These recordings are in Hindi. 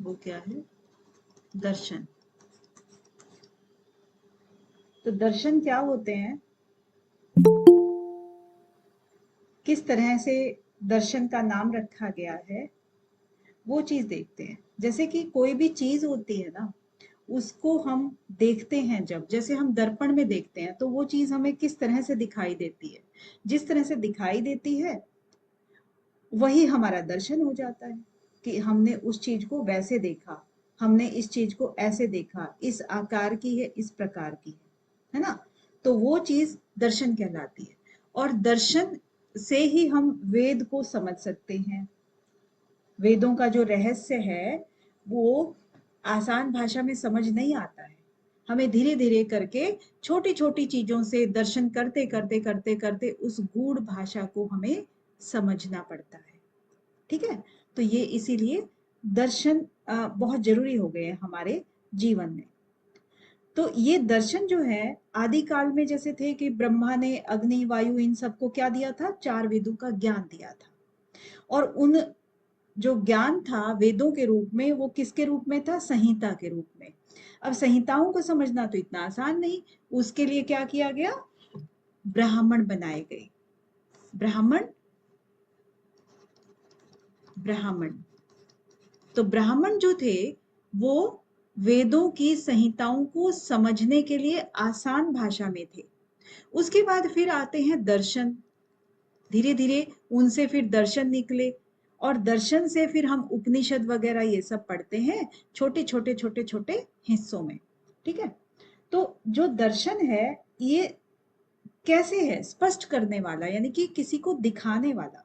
वो क्या है? दर्शन। तो दर्शन क्या होते हैं, किस तरह से दर्शन का नाम रखा गया है, वो चीज देखते हैं। जैसे कि कोई भी चीज होती है ना, उसको हम देखते हैं, जब जैसे हम दर्पण में देखते हैं तो वो चीज हमें किस तरह से दिखाई देती है, जिस तरह से दिखाई देती है वही हमारा दर्शन हो जाता है, कि हमने उस चीज को वैसे देखा, हमने इस चीज को ऐसे देखा, इस आकार की है, इस प्रकार की है ना। तो वो चीज दर्शन कहलाती है। और दर्शन से ही हम वेद को समझ सकते हैं। वेदों का जो रहस्य है वो आसान भाषा में समझ नहीं आता है। हमें धीरे धीरे करके छोटी छोटी चीजों से दर्शन करते करते करते करते उस गूढ़ भाषा को हमें समझना पड़ता है। ठीक है। तो ये इसीलिए दर्शन बहुत जरूरी हो गए हैं हमारे जीवन में। तो ये दर्शन जो है आदि काल में जैसे थे कि ब्रह्मा ने अग्नि वायु इन सबको क्या दिया था, चार वेदों का ज्ञान दिया था। और उन जो ज्ञान था वेदों के रूप में, वो किसके रूप में था, संहिता के रूप में। अब संहिताओं को समझना तो इतना आसान नहीं, उसके लिए क्या किया गया, ब्राह्मण बनाए गए। ब्राह्मण, ब्राह्मण। तो ब्राह्मण जो थे वो वेदों की संहिताओं को समझने के लिए आसान भाषा में थे। उसके बाद फिर आते हैं दर्शन। धीरे धीरे उनसे फिर दर्शन निकले, और दर्शन से फिर हम उपनिषद वगैरह ये सब पढ़ते हैं, छोटे छोटे छोटे छोटे हिस्सों में। ठीक है। तो जो दर्शन है ये कैसे है, स्पष्ट करने वाला, यानी कि किसी को दिखाने वाला।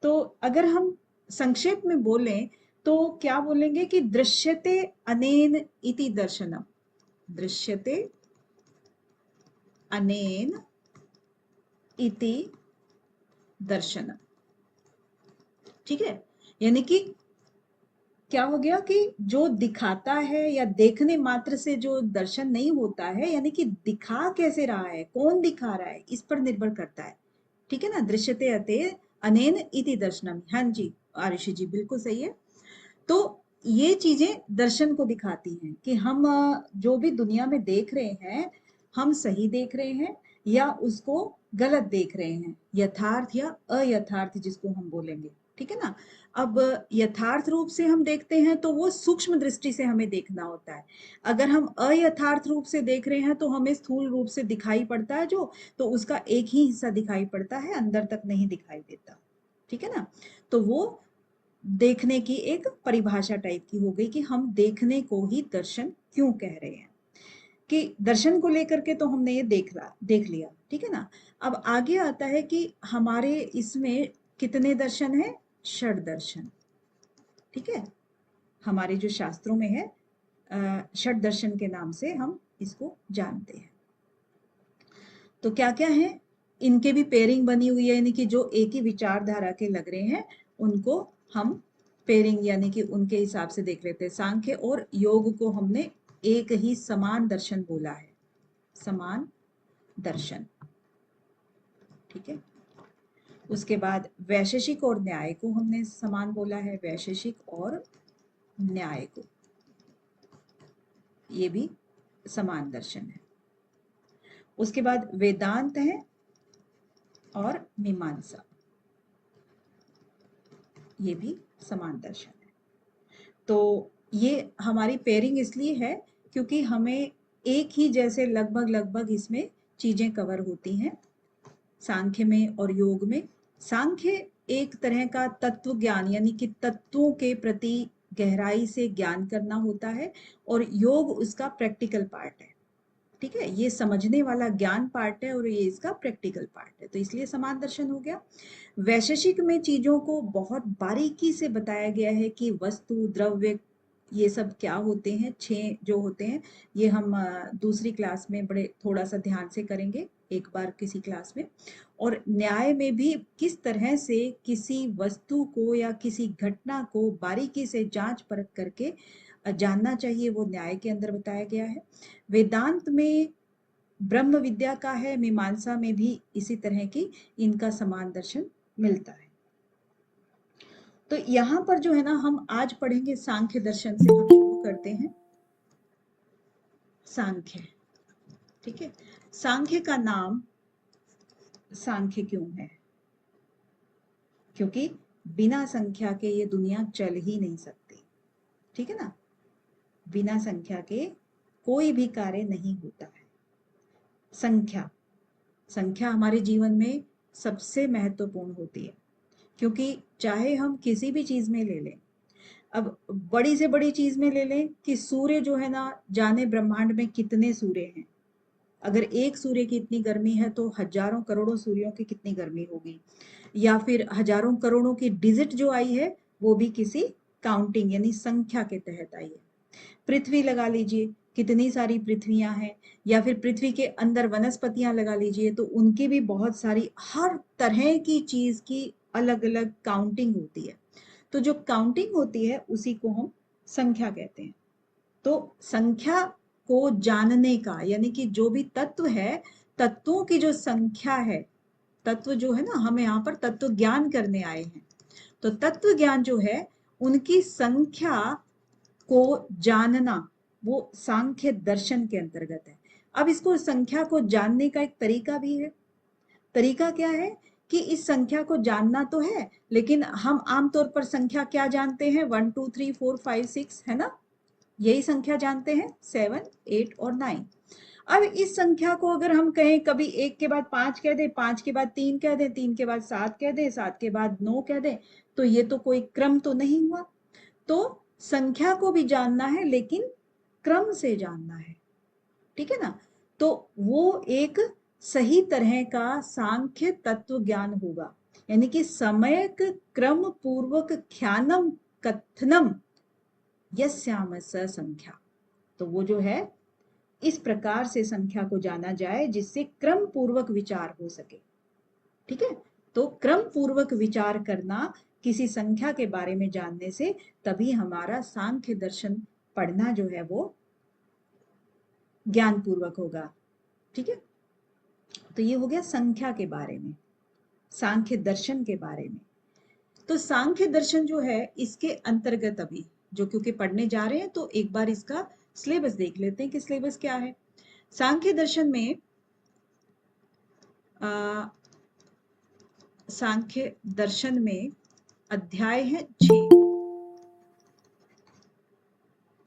तो अगर हम संक्षेप में बोलें तो क्या बोलेंगे कि दृश्यते अनेन इति दर्शनम। दृश्यते अनेन इति दर्शनम। ठीक है। यानी कि क्या हो गया कि जो दिखाता है या देखने मात्र से जो दर्शन नहीं होता है, यानी कि दिखा कैसे रहा है, कौन दिखा रहा है, इस पर निर्भर करता है। ठीक है ना। दृश्यते अते अनेन इति दर्शनम। हाँ जी आरुषि जी, बिल्कुल सही है। तो ये चीजें दर्शन को दिखाती हैं कि हम जो भी दुनिया में देख रहे हैं, हम सही देख रहे हैं या उसको गलत देख रहे हैं, यथार्थ या अयथार्थ जिसको हम बोलेंगे। ठीक है ना। अब यथार्थ रूप से हम देखते हैं तो वो सूक्ष्म दृष्टि से हमें देखना होता है। अगर हम अयथार्थ रूप से देख रहे हैं तो हमें स्थूल रूप से दिखाई पड़ता है जो, तो उसका एक ही हिस्सा दिखाई पड़ता है, अंदर तक नहीं दिखाई देता। ठीक है ना। तो वो देखने की एक परिभाषा टाइप की हो गई कि हम देखने को ही दर्शन क्यों कह रहे हैं। कि दर्शन को लेकर के तो हमने ये देख लिया। ठीक है ना। अब आगे आता है कि हमारे इसमें कितने दर्शन है, षड दर्शन। ठीक है। हमारे जो शास्त्रों में है षड दर्शन के नाम से हम इसको जानते हैं। तो क्या क्या है, इनके भी पेयरिंग बनी हुई है, यानी कि जो एक ही विचारधारा के लग रहे हैं उनको हम पेयरिंग यानी कि उनके हिसाब से देख लेते हैं। सांख्य और योग को हमने एक ही समान दर्शन बोला है, समान दर्शन। ठीक है। उसके बाद वैशेषिक और न्याय को हमने समान बोला है, वैशेषिक और न्याय को, ये भी समान दर्शन है। उसके बाद वेदांत है और मीमांसा, ये भी समान दर्शन है। तो ये हमारी पेयरिंग इसलिए है क्योंकि हमें एक ही जैसे लगभग लगभग इसमें चीजें कवर होती हैं सांख्य में और योग में। सांख्य एक तरह का तत्व ज्ञान यानी कि तत्वों के प्रति गहराई से ज्ञान करना होता है, और योग उसका प्रैक्टिकल पार्ट है। ठीक है। ये समझने वाला ज्ञान पार्ट है और ये इसका प्रैक्टिकल पार्ट है, तो इसलिए समान दर्शन हो गया। वैशेषिक में चीजों को बहुत बारीकी से बताया गया है कि वस्तु द्रव्य ये सब क्या होते हैं, छह जो होते हैं। ये हम दूसरी क्लास में बड़े थोड़ा सा ध्यान से करेंगे एक बार किसी क्लास में। और न्याय में भी किस तरह से किसी वस्तु को या किसी घटना को बारीकी से जांच परख करके जानना चाहिए, वो न्याय के अंदर बताया गया है। वेदांत में ब्रह्म विद्या का है, मीमांसा में भी इसी तरह की इनका समान दर्शन मिलता है। तो यहाँ पर जो है ना, हम आज पढ़ेंगे सांख्य दर्शन से। हम शुरू करते हैं सांख्य। ठीक है, सांख्य का नाम सांख्य क्यों है? क्योंकि बिना संख्या के ये दुनिया चल ही नहीं सकती। ठीक है ना, बिना संख्या के कोई भी कार्य नहीं होता है। संख्या संख्या हमारे जीवन में सबसे महत्वपूर्ण होती है, क्योंकि चाहे हम किसी भी चीज में ले लें, अब बड़ी से बड़ी चीज में ले लें कि सूर्य जो है ना, जाने ब्रह्मांड में कितने सूर्य हैं। अगर एक सूर्य की इतनी गर्मी है तो हजारों करोड़ों सूर्यों की कितनी गर्मी होगी, या फिर हजारों करोड़ों की डिजिट जो आई है वो भी किसी काउंटिंग यानी संख्या के तहत आई है। पृथ्वी लगा लीजिए, कितनी सारी पृथ्वियां हैं, या फिर पृथ्वी के अंदर वनस्पतियां लगा लीजिए तो उनकी भी बहुत सारी, हर तरह की चीज की अलग अलग काउंटिंग होती है। तो जो काउंटिंग होती है उसी को हम संख्या कहते हैं। तो संख्या को जानने का, यानी कि जो भी तत्व है, तत्वों की जो संख्या है, तत्व जो है ना, हम यहाँ पर तत्व ज्ञान करने आए हैं, तो तत्व ज्ञान जो है उनकी संख्या को जानना वो सांख्य दर्शन के अंतर्गत है। अब इसको, संख्या को जानने का एक तरीका भी है। तरीका क्या है कि इस संख्या को जानना तो है, लेकिन हम आमतौर पर संख्या क्या जानते हैं? 1 2 3 4 5 6, है ना, यही संख्या जानते हैं, 7 8 और 9। अब इस संख्या को अगर हम कहें, कभी 1 के बाद 5 कह दें, 5 के बाद 3 कह दें, 3 के बाद 7 कह दें, 7 के बाद 9 कह दें, तो ये तो कोई क्रम तो नहीं हुआ। तो संख्या को भी जानना है, लेकिन क्रम से जानना है। ठीक है ना, तो वो एक सही तरह का सांख्य तत्व ज्ञान होगा, यानी कि समयक क्रम पूर्वक ख्यानम कथनम यस्याम स संख्या। तो वो जो है, इस प्रकार से संख्या को जाना जाए जिससे क्रम पूर्वक विचार हो सके। ठीक है, तो क्रम पूर्वक विचार करना किसी संख्या के बारे में जानने से, तभी हमारा सांख्य दर्शन पढ़ना जो है वो ज्ञान पूर्वक होगा। ठीक है, तो ये हो गया संख्या के बारे में, सांख्य दर्शन के बारे में। तो सांख्य दर्शन जो है, इसके अंतर्गत अभी जो, क्योंकि पढ़ने जा रहे हैं तो एक बार इसका सिलेबस देख लेते हैं कि सिलेबस क्या है। सांख्य दर्शन में सांख्य दर्शन में अध्याय है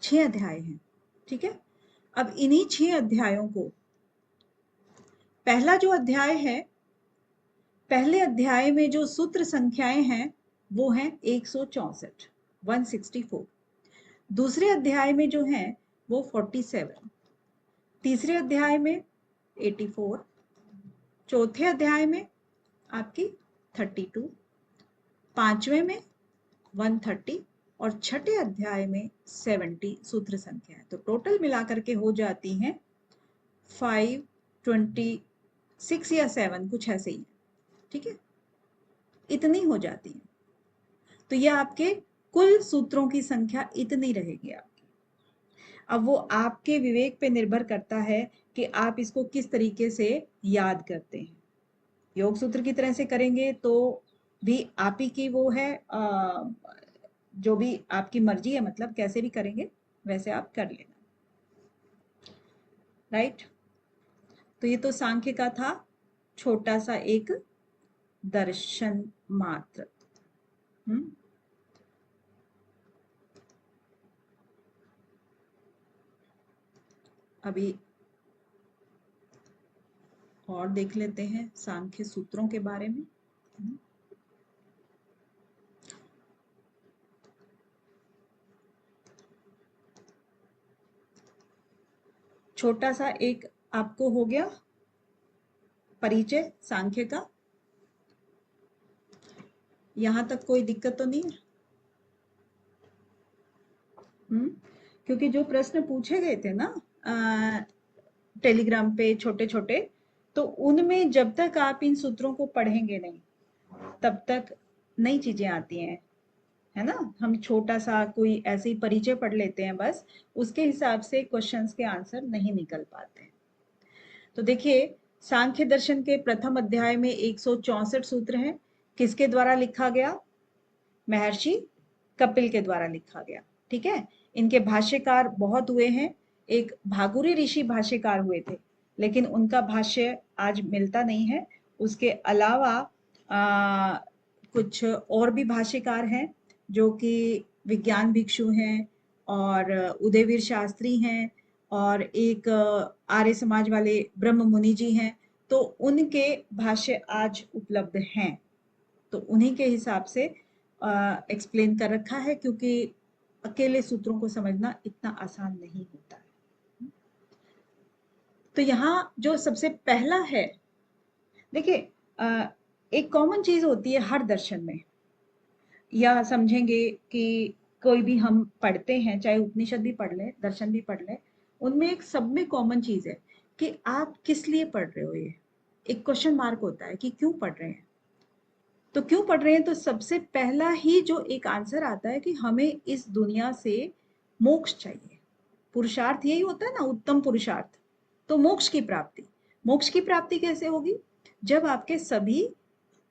6 अध्याय हैं। ठीक है, अब इन्हीं 6 अध्यायों को, पहला जो अध्याय है, पहले अध्याय में जो सूत्र संख्याएं हैं वो हैं 164, 164। दूसरे अध्याय में जो है वो 47, तीसरे अध्याय में 84, चौथे अध्याय में आपकी 32, पांचवें में 130 और छठे अध्याय में 70 सूत्र संख्या है। तो टोटल मिलाकर के हो जाती हैं 526 या 7, कुछ ऐसे ही। ठीक है, इतनी हो जाती है। तो यह आपके कुल सूत्रों की संख्या इतनी रहेगी आपकी। अब वो आपके विवेक पे निर्भर करता है कि आप इसको किस तरीके से याद करते हैं। योग सूत्र की तरह से करेंगे तो भी आप ही की वो है, जो भी आपकी मर्जी है, मतलब कैसे भी करेंगे वैसे आप कर लेना। राइट, तो ये तो सांख्य का था छोटा सा एक दर्शन मात्र। अभी और देख लेते हैं सांख्य सूत्रों के बारे में। छोटा सा एक आपको हो गया परिचय सांख्य का। यहां तक कोई दिक्कत तो नहीं है? क्योंकि जो प्रश्न पूछे गए थे ना टेलीग्राम पे छोटे छोटे, तो उनमें जब तक आप इन सूत्रों को पढ़ेंगे नहीं तब तक नई चीजें आती हैं, है ना। हम छोटा सा कोई ऐसे ही परिचय पढ़ लेते हैं बस, उसके हिसाब से क्वेश्चंस के आंसर नहीं निकल पाते। तो देखिए, सांख्य दर्शन के प्रथम अध्याय में 164 सूत्र हैं। किसके द्वारा लिखा गया? महर्षि कपिल के द्वारा लिखा गया। ठीक है, इनके भाष्यकार बहुत हुए हैं। एक भागुरी ऋषि भाष्यकार हुए थे, लेकिन उनका भाष्य आज मिलता नहीं है। उसके अलावा कुछ और भी भाष्यकार हैं जो कि विज्ञान भिक्षु हैं और उदयवीर शास्त्री हैं और एक आर्य समाज वाले ब्रह्म मुनि जी हैं। तो उनके भाष्य आज उपलब्ध हैं, तो उन्हीं के हिसाब से एक्सप्लेन कर रखा है, क्योंकि अकेले सूत्रों को समझना इतना आसान नहीं होता है। तो यहाँ जो सबसे पहला है, देखिए एक कॉमन चीज होती है हर दर्शन में, या समझेंगे कि कोई भी हम पढ़ते हैं, चाहे उपनिषद भी पढ़ ले, दर्शन भी पढ़ ले, उनमें एक सब में कॉमन चीज है कि आप किस लिए पढ़ रहे हो। ये एक क्वेश्चन मार्क होता है कि क्यों पढ़ रहे हैं। तो क्यों पढ़ रहे हैं, तो सबसे पहला ही जो एक आंसर आता है कि हमें इस दुनिया से मोक्ष चाहिए। पुरुषार्थ यही होता है ना, उत्तम पुरुषार्थ। तो मोक्ष की प्राप्ति, मोक्ष की प्राप्ति कैसे होगी, जब आपके सभी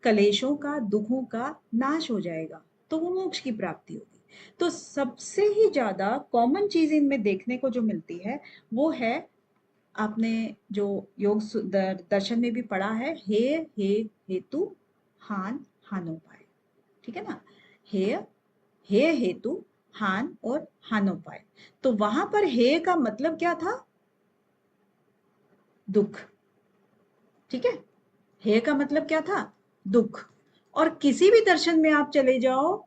कलेशों का, दुखों का नाश हो जाएगा, तो वो मोक्ष की प्राप्ति होगी। तो सबसे ही ज्यादा कॉमन चीज इनमें देखने को जो मिलती है वो है, आपने जो योग दर्शन में भी पढ़ा है, हे हेतु हान हानोपाय। ठीक है ना, हे हेतु हान और हानोपाय। तो वहां पर हे का मतलब क्या था, दुख। ठीक है, हे का मतलब क्या था, दुख। और किसी भी दर्शन में आप चले जाओ,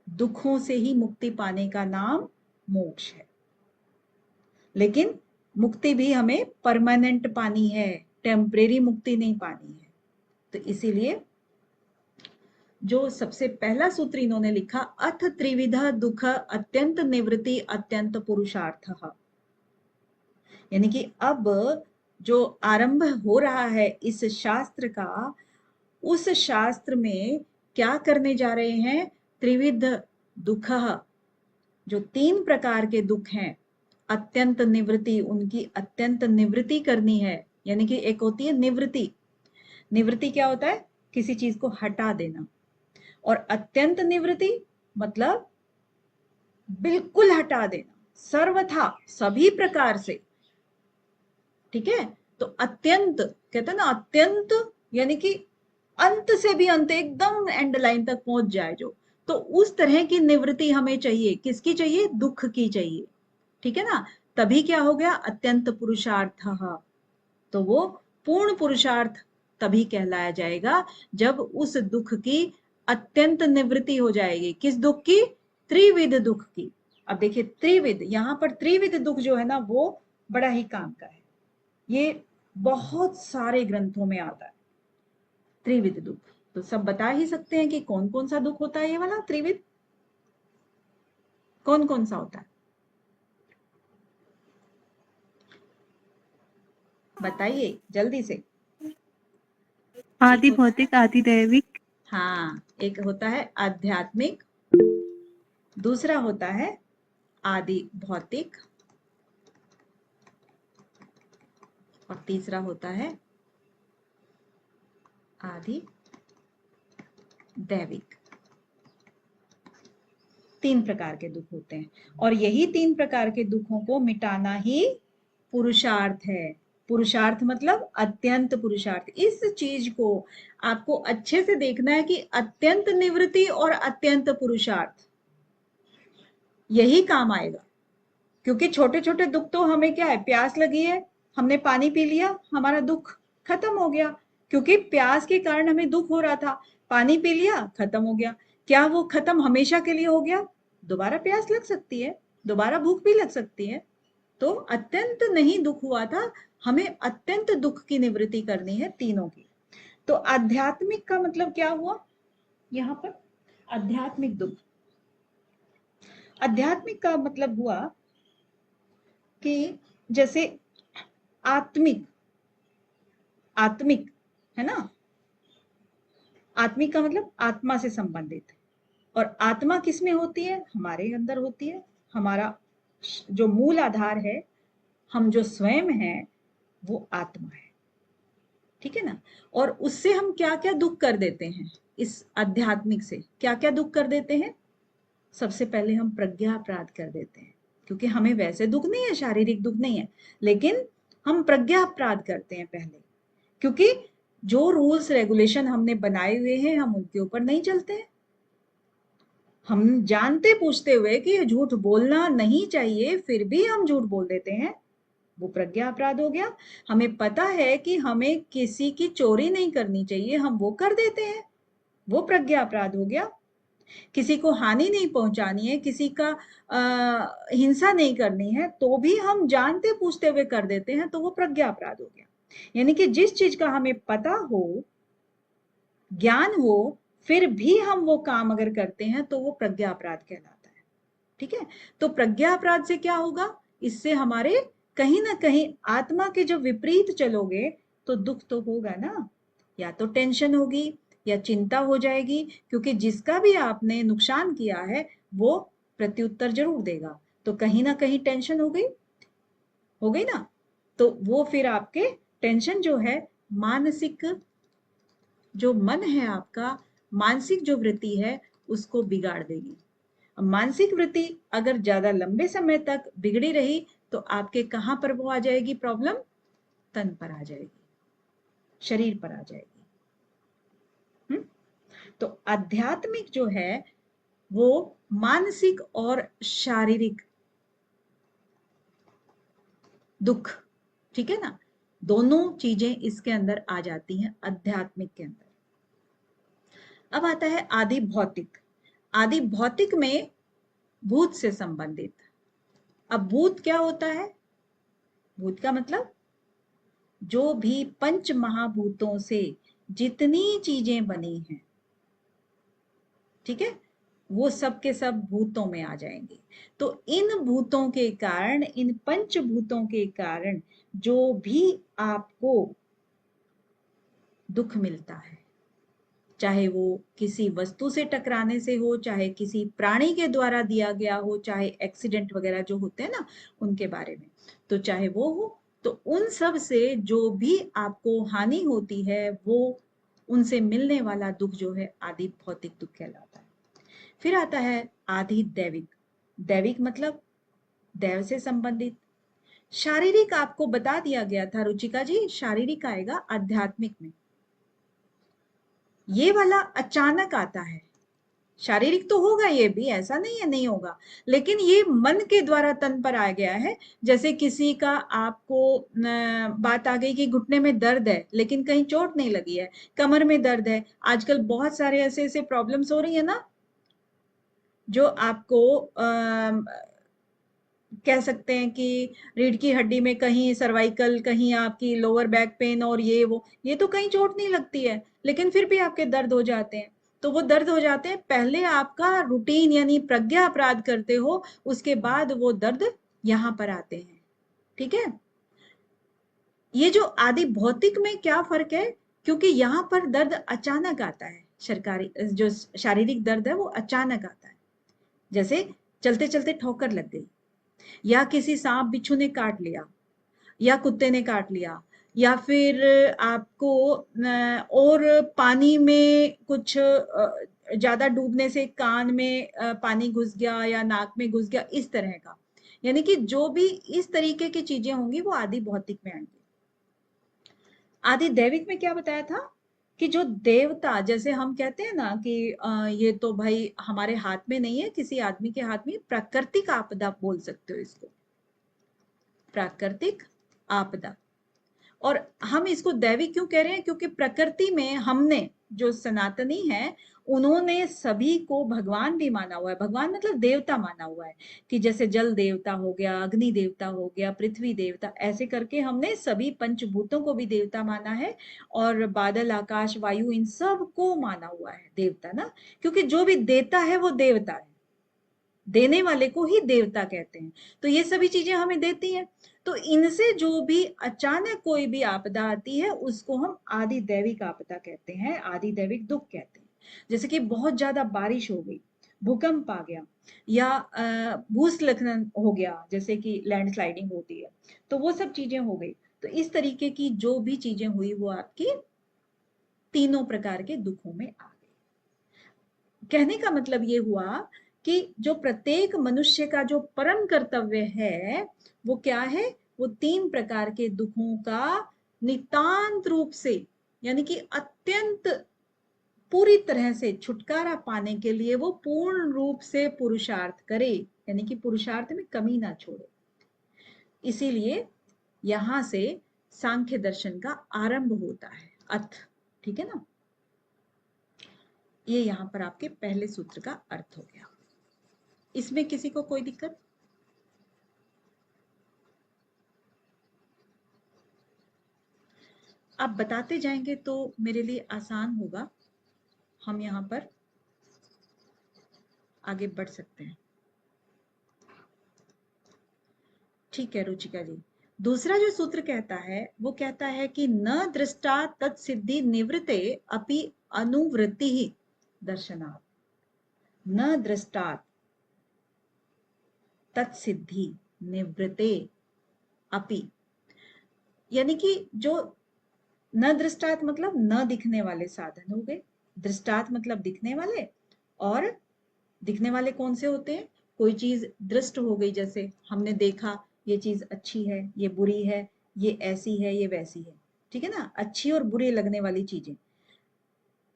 दुखों से ही मुक्ति पाने का नाम मोक्ष है। लेकिन मुक्ति भी हमें परमानेंट पानी है, टेम्परेरी मुक्ति नहीं पानी है। तो इसीलिए जो सबसे पहला सूत्र इन्होंने लिखा, अथ त्रिविध दुख अत्यंत निवृत्ति अत्यंत पुरुषार्थ। यानी कि अब जो आरंभ हो रहा है इस शास्त्र का, उस शास्त्र में क्या करने जा रहे हैं, त्रिविध दुख, जो 3 प्रकार के दुख हैं, अत्यंत निवृत्ति, उनकी अत्यंत निवृत्ति करनी है। यानी कि एक होती है निवृत्ति, निवृत्ति क्या होता है, किसी चीज को हटा देना, और अत्यंत निवृत्ति मतलब बिल्कुल हटा देना, सर्वथा, सभी प्रकार से। ठीक है, तो अत्यंत कहते हैं ना, अत्यंत यानी कि अंत से भी अंत, एकदम एंड लाइन तक पहुंच जाए जो। तो उस तरह की निवृत्ति हमें चाहिए, किसकी चाहिए, दुख की चाहिए। ठीक है ना, तभी क्या हो गया, अत्यंत पुरुषार्थ। तो वो पूर्ण पुरुषार्थ तभी कहलाया जाएगा जब उस दुख की अत्यंत निवृत्ति हो जाएगी। किस दुख की, त्रिविध दुख की। अब देखिए त्रिविध, यहां पर त्रिविध दुख जो है ना, वो बड़ा ही काम का है। ये बहुत सारे ग्रंथों में आता है त्रिविध दुख। तो सब बता ही सकते हैं कि कौन कौन सा दुख होता है, ये वाला त्रिविध कौन कौन सा होता है, बताइए जल्दी से। आदि भौतिक, आदि दैविक। हाँ, एक होता है आध्यात्मिक, दूसरा होता है आदि भौतिक, और तीसरा होता है आदि दैविक। 3 प्रकार के दुख होते हैं, और यही 3 प्रकार के दुखों को मिटाना ही पुरुषार्थ है। पुरुषार्थ मतलब अत्यंत पुरुषार्थ। इस चीज को आपको अच्छे से देखना है कि अत्यंत निवृत्ति और अत्यंत पुरुषार्थ, यही काम आएगा। क्योंकि छोटे छोटे दुख तो हमें क्या है, प्यास लगी है, हमने पानी पी लिया, हमारा दुख खत्म हो गया। क्योंकि प्यास के कारण हमें दुख हो रहा था, पानी पी लिया, खत्म हो गया। क्या वो खत्म हमेशा के लिए हो गया, दोबारा प्यास लग सकती है, दोबारा भूख भी लग सकती है। तो अत्यंत नहीं दुख हुआ था, हमें अत्यंत दुख की निवृत्ति करनी है, तीनों की। तो आध्यात्मिक का मतलब क्या हुआ यहाँ पर, आध्यात्मिक दुख। आध्यात्मिक का मतलब हुआ कि जैसे आत्मिक, आत्मिक है ना, आत्मिक का मतलब आत्मा से संबंधित। और आत्मा किसमें होती है, हमारे अंदर होती है। हमारा जो मूल आधार है, हम जो स्वयं है, वो आत्मा है। ठीक है ना, और उससे हम क्या क्या दुख कर देते हैं, इस आध्यात्मिक से क्या क्या दुख कर देते हैं? सबसे पहले हम प्रज्ञा अपराध कर देते हैं, क्योंकि हमें वैसे दुख नहीं है, शारीरिक दुख नहीं है, लेकिन हम प्रज्ञा अपराध करते हैं पहले, क्योंकि जो रूल्स रेगुलेशन हमने बनाए हुए हैं हम उनके ऊपर नहीं चलते हैं। हम जानते पूछते हुए कि झूठ बोलना नहीं चाहिए, फिर भी हम झूठ बोल देते हैं, वो प्रज्ञा अपराध हो गया। हमें पता है कि हमें किसी की चोरी नहीं करनी चाहिए, हम वो कर देते हैं, वो प्रज्ञा अपराध हो गया। किसी को हानि नहीं पहुंचानी है, किसी का हिंसा नहीं करनी है, तो भी हम जानते पूछते हुए कर देते हैं, तो वो प्रज्ञा अपराध हो गया। यानी कि जिस चीज का हमें पता हो, ज्ञान हो, फिर भी हम वो काम अगर करते हैं तो वो प्रज्ञा अपराध कहलाता है। ठीक है, तो प्रज्ञा अपराध से क्या होगा? इससे हमारे कहीं ना कहीं आत्मा के जो विपरीत चलोगे तो दुख तो होगा ना, या तो टेंशन होगी या चिंता हो जाएगी, क्योंकि जिसका भी आपने नुकसान किया है वो प्रत्युत्तर जरूर देगा, तो कहीं ना कहीं टेंशन हो गई ना। तो वो फिर आपके टेंशन जो है, मानसिक जो मन है आपका, मानसिक जो वृत्ति है उसको बिगाड़ देगी। मानसिक वृत्ति अगर ज्यादा लंबे समय तक बिगड़ी रही तो आपके कहां पर वो आ जाएगी प्रॉब्लम? तन पर आ जाएगी, शरीर पर आ जाएगी। तो आध्यात्मिक जो है वो मानसिक और शारीरिक दुख, ठीक है ना, दोनों चीजें इसके अंदर आ जाती हैं आध्यात्मिक के अंदर। अब आता है आदि भौतिक। आदि भौतिक में भूत से संबंधित। अब भूत क्या होता है? भूत का मतलब जो भी पंच महाभूतों से जितनी चीजें बनी हैं, ठीक है, वो सब के सब भूतों में आ जाएंगे। तो इन भूतों के कारण, इन पंचभूतों के कारण जो भी आपको दुख मिलता है, चाहे वो किसी वस्तु से टकराने से हो, चाहे किसी प्राणी के द्वारा दिया गया हो, चाहे एक्सीडेंट वगैरह जो होते हैं ना उनके बारे में, तो चाहे वो हो, तो उन सब से जो भी आपको हानि होती है वो उनसे मिलने वाला दुख जो है आदि भौतिक दुख कहलाता है। फिर आता है आदि दैविक। दैविक मतलब दैव से संबंधित। शारीरिक आपको बता दिया गया था रुचिका जी, शारीरिक आएगा आध्यात्मिक में। ये वाला अचानक आता है, शारीरिक तो होगा ये भी, ऐसा नहीं है नहीं होगा, लेकिन ये मन के द्वारा तन पर आ गया है। जैसे किसी का आपको बात आ गई कि घुटने में दर्द है लेकिन कहीं चोट नहीं लगी है, कमर में दर्द है। आजकल बहुत सारे ऐसे ऐसे प्रॉब्लम्स हो रही है ना, जो आपको कह सकते हैं कि रीढ़ की हड्डी में कहीं सर्वाइकल, कहीं आपकी लोअर बैक पेन, और ये तो कहीं चोट नहीं लगती है लेकिन फिर भी आपके दर्द हो जाते हैं। तो वो दर्द हो जाते हैं, पहले आपका रूटीन यानी प्रज्ञा अपराध करते हो, उसके बाद वो दर्द यहां पर आते हैं। ठीक है, ये जो आदि भौतिक में क्या फर्क है, क्योंकि यहाँ पर दर्द अचानक आता है, सरकारी जो शारीरिक दर्द है वो अचानक आता है। जैसे चलते चलते ठोकर लग गई, या किसी सांप बिच्छू ने काट लिया, या कुत्ते ने काट लिया, या फिर आपको और पानी में कुछ ज्यादा डूबने से कान में पानी घुस गया या नाक में घुस गया, इस तरह का। यानी कि जो भी इस तरीके की चीजें होंगी वो आदि भौतिक में आएंगी। आदि दैविक में क्या बताया था कि जो देवता, जैसे हम कहते हैं ना कि ये तो भाई हमारे हाथ में नहीं है, किसी आदमी के हाथ में, प्राकृतिक आपदा बोल सकते हो इसको, प्राकृतिक आपदा। और हम इसको दैविक क्यों कह रहे हैं? क्योंकि प्रकृति में हमने, जो सनातनी है, उन्होंने सभी को भगवान भी माना हुआ है। भगवान मतलब देवता माना हुआ है, कि जैसे जल देवता हो गया, अग्नि देवता हो गया, पृथ्वी देवता, ऐसे करके हमने सभी पंचभूतों को भी देवता माना है। और बादल, आकाश, वायु, इन सब को माना हुआ है देवता ना, क्योंकि जो भी देता है वो देवता है, देने वाले को ही देवता कहते हैं। तो ये सभी चीजें हमें देती हैं। तो इनसे जो भी अचानक कोई भी आपदा आती है उसको हम आदि दैविक आपदा कहते हैं, आदि दैविक दुख कहते हैं। जैसे कि बहुत ज्यादा बारिश हो गई, भूकंप आ गया, या भूस्खलन हो गया, जैसे कि लैंडस्लाइडिंग होती है, तो वो सब चीजें हो गई। तो इस तरीके की जो भी चीजें हुई वो आपकी तीनों प्रकार के दुखों में आ गई। कहने का मतलब ये हुआ कि जो प्रत्येक मनुष्य का जो परम कर्तव्य है वो क्या है, वो 3 प्रकार के दुखों का नितांत रूप से यानी कि अत्यंत पूरी तरह से छुटकारा पाने के लिए वो पूर्ण रूप से पुरुषार्थ करे, यानी कि पुरुषार्थ में कमी ना छोड़े। इसीलिए यहां से सांख्य दर्शन का आरंभ होता है, अथ, ठीक है ना। ये यहां पर आपके पहले सूत्र का अर्थ हो गया। इसमें किसी को कोई दिक्कत? आप बताते जाएंगे तो मेरे लिए आसान होगा, हम यहां पर आगे बढ़ सकते हैं। ठीक है रुचिका जी। दूसरा जो सूत्र कहता है वो कहता है कि न दृष्टा तत्सिद्धि निवृत्ते अपि अनुवृत्ति ही दर्शनात्। न दृष्टात् तत्सिद्धि निवृत्ते अपि, यानी कि जो न दृष्टात मतलब न दिखने वाले साधन हो गए, दृष्टात मतलब दिखने वाले, और दिखने वाले कौन से होते हैं, कोई चीज दृष्ट हो गई, जैसे हमने देखा ये चीज अच्छी है, ये बुरी है, ये ऐसी है, ये वैसी है, ठीक है ना, अच्छी और बुरी लगने वाली चीजें।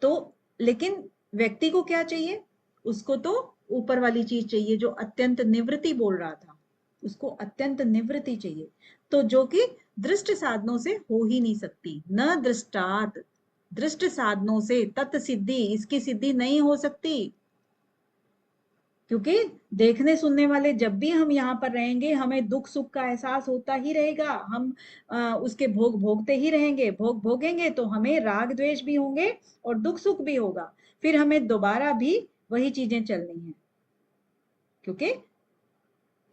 तो लेकिन व्यक्ति को क्या चाहिए, उसको तो ऊपर वाली चीज चाहिए जो अत्यंत निवृत्ति बोल रहा था, उसको अत्यंत निवृत्ति चाहिए, तो जो कि दृष्ट साधनों से हो ही नहीं सकती। न दृष्टात, दृष्ट साधनों से तत् सिद्धि, इसकी सिद्धि नहीं हो सकती, क्योंकि देखने सुनने वाले जब भी हम यहाँ पर रहेंगे हमें दुख सुख का एहसास होता ही रहेगा, हम उसके भोग भोगते ही रहेंगे, भोग भोगेंगे तो हमें राग द्वेष भी होंगे और दुख सुख भी होगा, फिर हमें दोबारा भी वही चीजें चलनी है, क्योंकि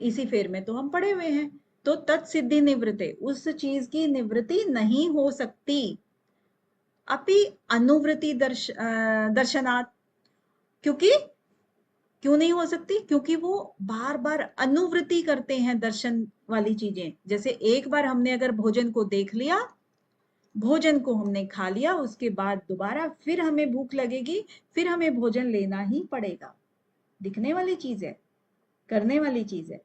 इसी फेर में तो हम पड़े हुए हैं। तो तत्सिद्धि निवृत्ति, उस चीज की निवृत्ति नहीं हो सकती। अपि अनुवृत्ति दर्शनात्, क्योंकि क्यों नहीं हो सकती, क्योंकि वो बार बार अनुवृत्ति करते हैं दर्शन वाली चीजें। जैसे एक बार हमने अगर भोजन को देख लिया, भोजन को हमने खा लिया, उसके बाद दोबारा फिर हमें भूख लगेगी, फिर हमें भोजन लेना ही पड़ेगा। दिखने वाली चीज है, करने वाली चीज है,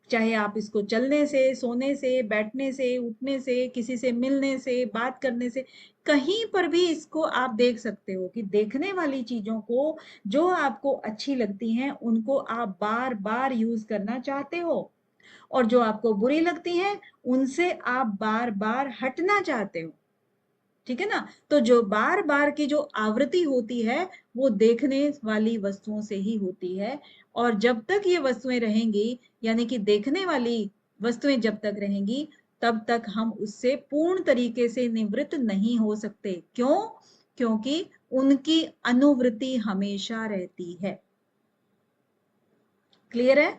चाहे आप इसको चलने से, सोने से, बैठने से, उठने से, किसी से मिलने से, बात करने से, कहीं पर भी इसको आप देख सकते हो कि देखने वाली चीजों को जो आपको अच्छी लगती हैं उनको आप बार बार यूज करना चाहते हो, और जो आपको बुरी लगती हैं उनसे आप बार बार हटना चाहते हो, ठीक है ना। तो जो बार बार की जो आवृत्ति होती है वो देखने वाली वस्तुओं से ही होती है, और जब तक ये वस्तुएं रहेंगी, यानी कि देखने वाली वस्तुएं जब तक रहेंगी, तब तक हम उससे पूर्ण तरीके से निवृत्त नहीं हो सकते। क्यों? क्योंकि उनकी अनुवृत्ति हमेशा रहती है। क्लियर है?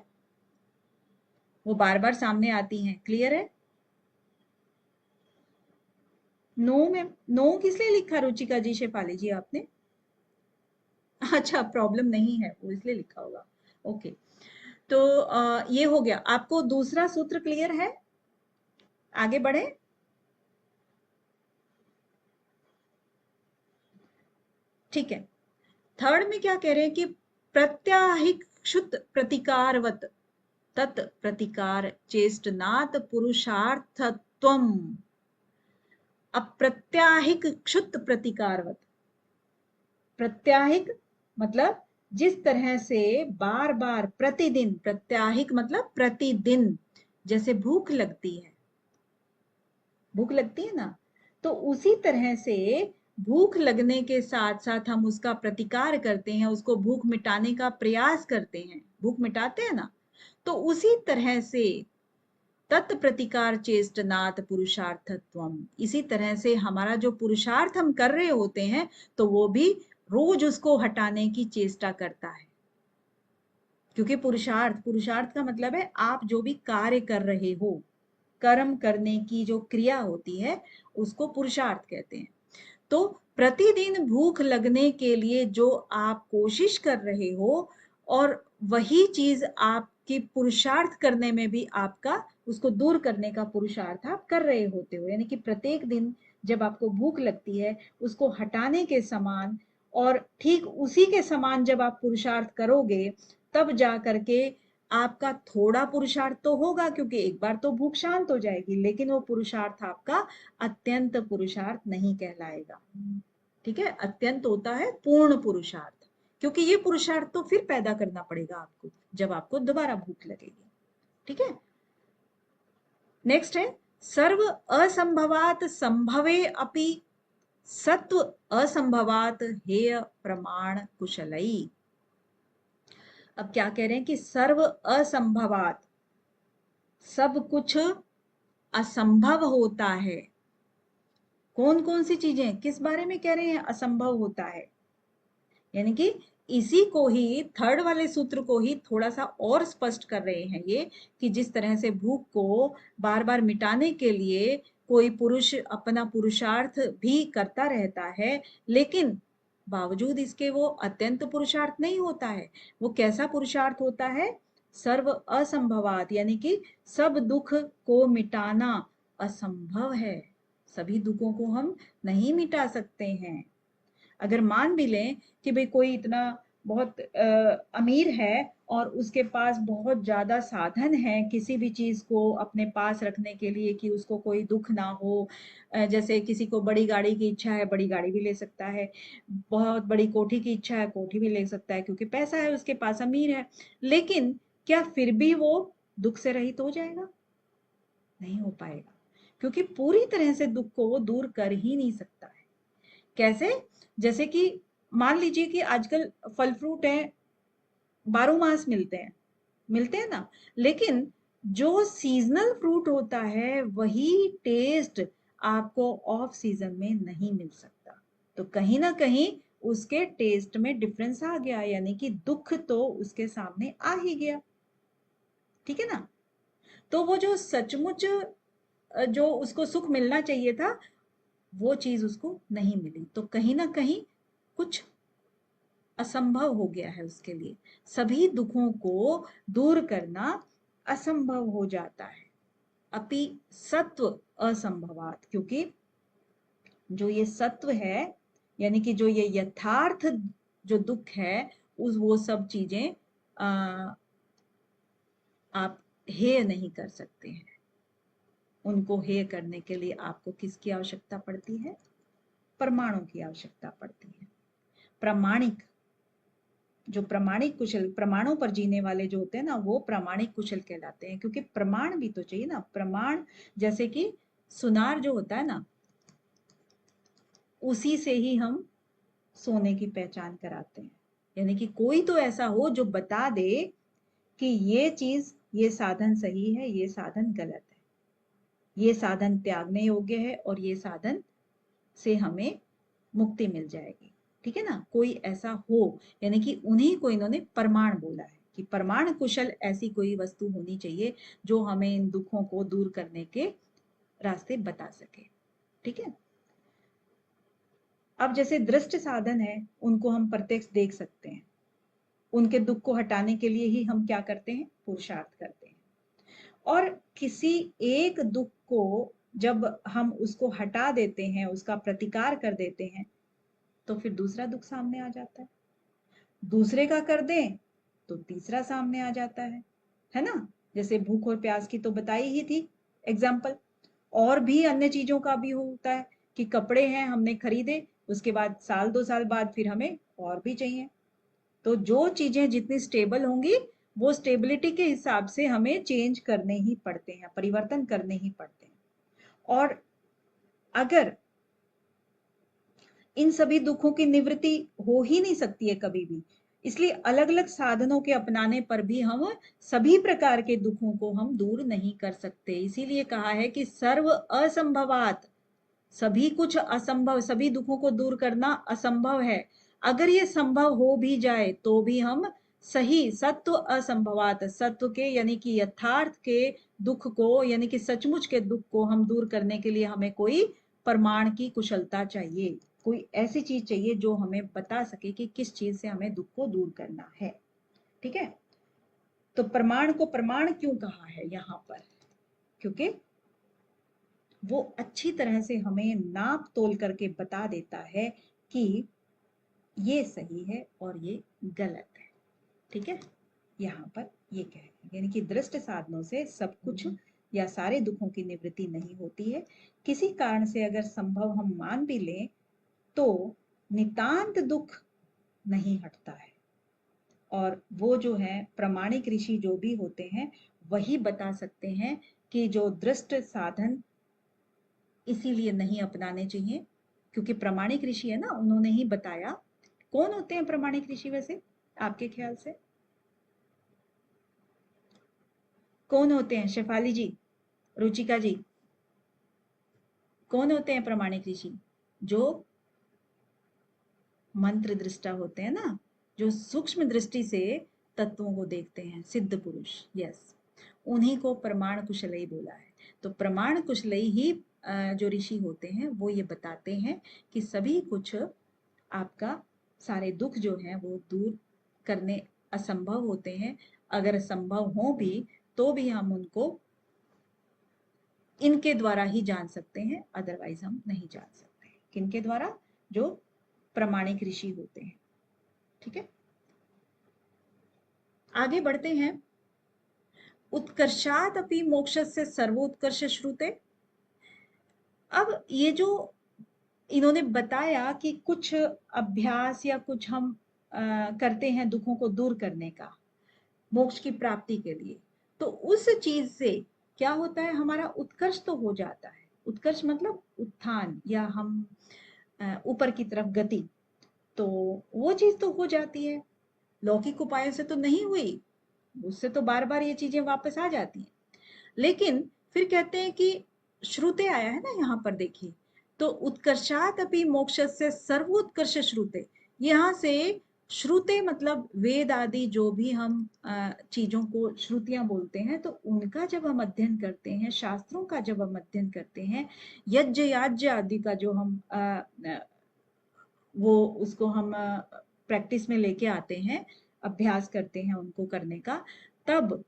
वो बार बार सामने आती हैं। क्लियर है? नो में नो किस लिए लिखा रुचिका जी, शेफाली जी आपने? अच्छा, प्रॉब्लम नहीं है वो इसलिए लिखा होगा। ओके, तो ये हो गया। आपको दूसरा सूत्र क्लियर है? आगे बढ़े। ठीक है, थर्ड में क्या कह रहे हैं कि प्रत्याहिक्षुत प्रतिकारवत तत् प्रतिकार चेष्टनात् पुरुषार्थत्वम। अप्रत्याहिक क्षुत प्रतिकारवत, प्रत्याहिक मतलब जिस तरह से बार बार प्रतिदिन, प्रत्याहिक मतलब प्रतिदिन, जैसे भूख लगती है, भूख लगती है ना, तो उसी तरह से भूख लगने के साथ साथ हम उसका प्रतिकार करते हैं, उसको भूख मिटाने का प्रयास करते हैं, भूख मिटाते हैं ना, तो उसी तरह से तत्प्रतिकार चेष्टनात् पुरुषार्थत्वम, इसी तरह से हमारा जो पुरुषार्थ हम कर रहे होते हैं तो वो भी रोज उसको हटाने की चेष्टा करता है। क्योंकि पुरुषार्थ, पुरुषार्थ का मतलब है आप जो भी कार्य कर रहे हो, कर्म करने की जो क्रिया होती है उसको पुरुषार्थ कहते हैं। तो प्रतिदिन भूख लगने के लिए जो आप कोशिश कर रहे हो, और वही चीज आपकी पुरुषार्थ करने में भी आपका, उसको दूर करने का पुरुषार्थ आप कर रहे होते हो, यानी कि प्रत्येक दिन जब आपको भूख लगती है उसको हटाने के समान, और ठीक उसी के समान जब आप पुरुषार्थ करोगे तब जा करके आपका थोड़ा पुरुषार्थ तो होगा, क्योंकि एक बार तो भूख शांत हो जाएगी, लेकिन वो पुरुषार्थ आपका अत्यंत पुरुषार्थ नहीं कहलाएगा। ठीक है, अत्यंत होता है पूर्ण पुरुषार्थ, क्योंकि ये पुरुषार्थ तो फिर पैदा करना पड़ेगा आपको जब आपको दोबारा भूख लगेगी। ठीक है, नेक्स्ट है सर्व असंभवात संभवे अपि सत्व असंभवात हेय प्रमाण कुशलई। अब क्या कह रहे हैं कि सर्व असंभवात, सब कुछ असंभव होता है। कौन कौन सी चीजें, किस बारे में कह रहे हैं असंभव होता है? यानी कि इसी को ही, थर्ड वाले सूत्र को ही थोड़ा सा और स्पष्ट कर रहे हैं ये, कि जिस तरह से भूख को बार बार मिटाने के लिए कोई पुरुष अपना पुरुषार्थ भी करता रहता है, लेकिन बावजूद इसके वो अत्यंत पुरुषार्थ नहीं होता है। वो कैसा पुरुषार्थ होता है? सर्व असंभवात, यानी कि सब दुख को मिटाना असंभव है। सभी दुखों को हम नहीं मिटा सकते हैं। अगर मान भी लें कि भाई कोई इतना बहुत अमीर है और उसके पास बहुत ज्यादा साधन है किसी भी चीज को अपने पास रखने के लिए कि उसको कोई दुख ना हो, जैसे किसी को बड़ी गाड़ी की इच्छा है, बड़ी गाड़ी भी ले सकता है, बहुत बड़ी कोठी की इच्छा है, कोठी भी ले सकता है, क्योंकि पैसा है उसके पास, अमीर है। लेकिन क्या फिर भी वो दुख से रहित हो जाएगा? नहीं हो पाएगा, क्योंकि पूरी तरह से दुख को वो दूर कर ही नहीं सकता है। कैसे? जैसे कि मान लीजिए कि आजकल फल फ्रूट है, 12 मास मिलते हैं ना, लेकिन जो सीजनल फ्रूट होता है वही टेस्ट आपको ऑफ सीजन में नहीं मिल सकता। तो कहीं ना कहीं उसके टेस्ट में डिफरेंस आ गया, यानी कि दुख तो उसके सामने आ ही गया। ठीक है ना? तो वो जो सचमुच जो उसको सुख मिलना चाहिए था, वो चीज उसको नहीं मिली, तो कहीं ना कहीं कुछ असंभव हो गया है उसके लिए। सभी दुखों को दूर करना असंभव हो जाता है। अपि सत्व असंभवात, क्योंकि जो ये सत्व है, यानी कि जो ये यथार्थ जो दुख है, उस वो सब चीजें आप हेय नहीं कर सकते हैं। उनको हेय करने के लिए आपको किसकी आवश्यकता पड़ती है? प्रमाणों की आवश्यकता पड़ती है। प्रामाणिक, जो प्रामाणिक कुशल, प्रमाणों पर जीने वाले जो होते हैं ना, वो प्रामाणिक कुशल कहलाते हैं। क्योंकि प्रमाण भी तो चाहिए ना, प्रमाण जैसे कि सुनार जो होता है ना, उसी से ही हम सोने की पहचान कराते हैं। यानी कि कोई तो ऐसा हो जो बता दे कि ये चीज, ये साधन सही है, ये साधन गलत है, ये साधन त्यागने योग्य है और ये साधन से हमें मुक्ति मिल जाएगी। ठीक है ना? कोई ऐसा हो, यानी कि उन्हीं को इन्होंने प्रमाण बोला है कि प्रमाण कुशल ऐसी कोई वस्तु होनी चाहिए जो हमें इन दुखों को दूर करने के रास्ते बता सके। ठीक है? अब जैसे दृष्ट साधन है, उनको हम प्रत्यक्ष देख सकते हैं, उनके दुख को हटाने के लिए ही हम क्या करते हैं? पुरुषार्थ करते हैं। और किसी एक दुख को जब हम उसको हटा देते हैं, उसका प्रतिकार कर देते हैं, तो फिर दूसरा दुख सामने आ जाता है। दूसरे का कर दें तो तीसरा सामने आ जाता है ना? जैसे भूख और प्यास की तो बताई ही थी एग्जाम्पल। और भी अन्य चीजों का भी होता है कि कपड़े हैं, हमने खरीदे, उसके बाद साल 2 साल बाद फिर हमें और भी चाहिए। तो जो चीजें जितनी स्टेबल होंगी, वो स्टेबिलिटी के हिसाब से हमें चेंज करने ही पड़ते हैं, परिवर्तन करने ही पड़ते हैं। और अगर इन सभी दुखों की निवृत्ति हो ही नहीं सकती है कभी भी, इसलिए अलग अलग साधनों के अपनाने पर भी हम सभी प्रकार के दुखों को हम दूर नहीं कर सकते। इसीलिए कहा है कि सर्व असंभवात, सभी कुछ असंभव, सभी दुखों को दूर करना असंभव है। अगर ये संभव हो भी जाए तो भी हम सही सत्व असंभवात, सत्व के यानी कि यथार्थ के दुख को, यानी कि सचमुच के दुख को हम दूर करने के लिए हमें कोई प्रमाण की कुशलता चाहिए, कोई ऐसी चीज चाहिए जो हमें बता सके कि किस चीज से हमें दुख को दूर करना है। ठीक है? तो प्रमाण को प्रमाण क्यों कहा है यहां पर? क्योंकि वो अच्छी तरह से हमें नाप तोल करके बता देता है कि ये सही है और ये गलत है। ठीक है, यहाँ पर ये कह रहे हैं, यानी कि दृष्ट साधनों से सब कुछ या सारे दुखों की निवृत्ति नहीं होती है। किसी कारण से अगर संभव हम मान भी लें तो नितांत दुख नहीं हटता है। और वो जो है प्रामाणिक ऋषि जो भी होते हैं वही बता सकते हैं कि जो दृष्ट साधन इसीलिए नहीं अपनाने चाहिए, क्योंकि प्रामाणिक ऋषि है ना, उन्होंने ही बताया। कौन होते हैं प्रामाणिक ऋषि वैसे आपके ख्याल से? कौन होते हैं शेफाली जी, रुचिका जी? कौन होते हैं प्रामाणिक ऋषि? जो मंत्र दृष्टा होते हैं ना, जो सूक्ष्म दृष्टि से तत्वों को देखते हैं, सिद्ध पुरुष। यस, उन्हीं को प्रमाण कुशलई बोला है। तो प्रमाण कुशलई ही जो ऋषि होते हैं वो ये बताते हैं कि सभी कुछ आपका सारे दुख जो हैं वो दूर करने असंभव होते हैं। अगर संभव हो भी तो भी हम उनको इनके द्वारा ही जान सकते हैं, अदरवाइज हम नहीं जान सकते। किनके द्वारा? जो प्रामाणिक ऋषि होते हैं। ठीक है, आगे बढ़ते हैं। उत्कर्षात अपि मोक्षस्य सर्वोत्कर्ष श्रुते। अब ये जो इन्होंने बताया कि कुछ अभ्यास या कुछ हम करते हैं दुखों को दूर करने का, मोक्ष की प्राप्ति के लिए, तो उस चीज से क्या होता है, हमारा उत्कर्ष तो हो जाता है। उत्कर्ष मतलब उत्थान या हम ऊपर की तरफ गति, तो वो चीज तो हो जाती है। लौकिक उपायों से तो नहीं हुई, उससे तो बार बार ये चीजें वापस आ जाती हैं। लेकिन फिर कहते हैं कि श्रुते आया है ना यहाँ पर, देखिए, तो उत्कर्षात अपि मोक्षस्य सर्वोत्कर्ष श्रुते। यहाँ से श्रुते मतलब वेद आदि जो भी हम चीजों को श्रुतियां बोलते हैं, तो उनका जब हम अध्ययन करते हैं, शास्त्रों का जब हम अध्ययन करते हैं, यज्ञ याज्ञ आदि का जो हम वो उसको हम प्रैक्टिस में लेके आते हैं, अभ्यास करते हैं उनको करने का, तब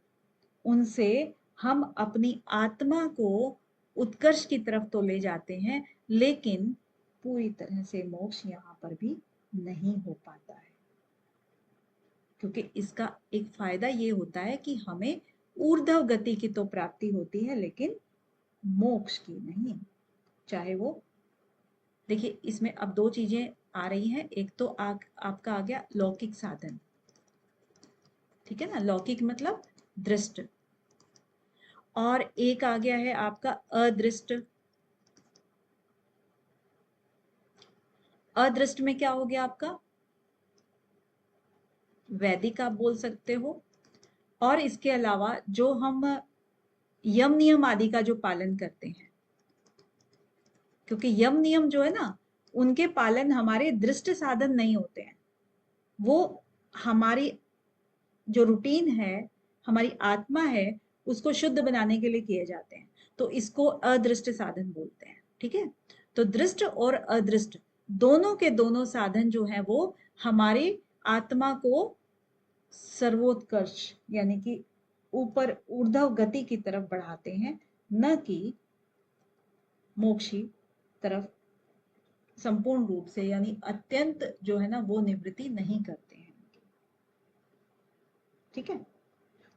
उनसे हम अपनी आत्मा को उत्कर्ष की तरफ तो ले जाते हैं, लेकिन पूरी तरह से मोक्ष यहाँ पर भी नहीं हो पाता है। क्योंकि इसका एक फायदा ये होता है कि हमें ऊर्ध्व गति की तो प्राप्ति होती है, लेकिन मोक्ष की नहीं। चाहे वो, देखिए इसमें अब दो चीजें आ रही हैं। एक तो आपका आ गया लौकिक साधन, ठीक है ना, लौकिक मतलब दृष्ट, और एक आ गया है आपका अदृष्ट। अदृष्ट में क्या हो गया आपका? वैदिक आप बोल सकते हो। और इसके अलावा जो हम यम नियम आदि का जो पालन करते हैं, क्योंकि यम नियम जो है ना, उनके पालन हमारे दृष्ट साधन नहीं होते हैं, वो हमारी जो रूटीन है, हमारी आत्मा है, उसको शुद्ध बनाने के लिए किए जाते हैं। तो इसको अदृष्ट साधन बोलते हैं। ठीक है, तो दृष्ट और अदृष्ट दोनों के दोनों साधन जो हैं वो हमारी आत्मा को सर्वोत्कर्ष यानी कि ऊपर ऊर्ध्व गति की तरफ बढ़ाते हैं, न कि मोक्ष की तरफ संपूर्ण रूप से, यानी अत्यंत जो है ना वो निवृत्ति नहीं करते हैं। ठीक है,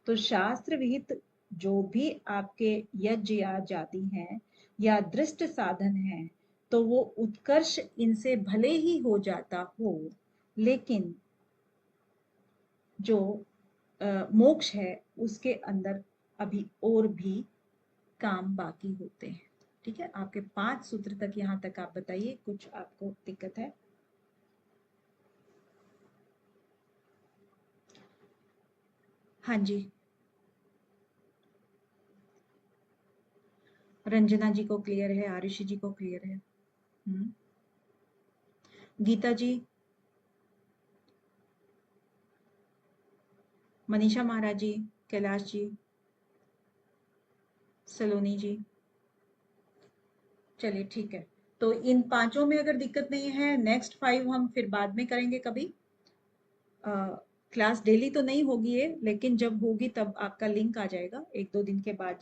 तो शास्त्र विहित जो भी आपके यज्ञ या जाति हैं या दृष्ट साधन हैं, तो वो उत्कर्ष इनसे भले ही हो जाता हो, लेकिन जो मोक्ष है उसके अंदर अभी और भी काम बाकी होते हैं। ठीक है, आपके 5 सूत्र तक यहाँ तक आप बताइए, कुछ आपको दिक्कत है? हाँ जी, रंजना जी को क्लियर है, आरुषि जी को क्लियर है। गीता जी, मनीषा महाराज जी, कैलाश जी, सलोनी जी। चलिए ठीक है, तो इन 5 में अगर दिक्कत नहीं है, नेक्स्ट 5 हम फिर बाद में करेंगे कभी। क्लास डेली तो नहीं होगी ये, लेकिन जब होगी तब आपका लिंक आ जाएगा 1-2 दिन के बाद।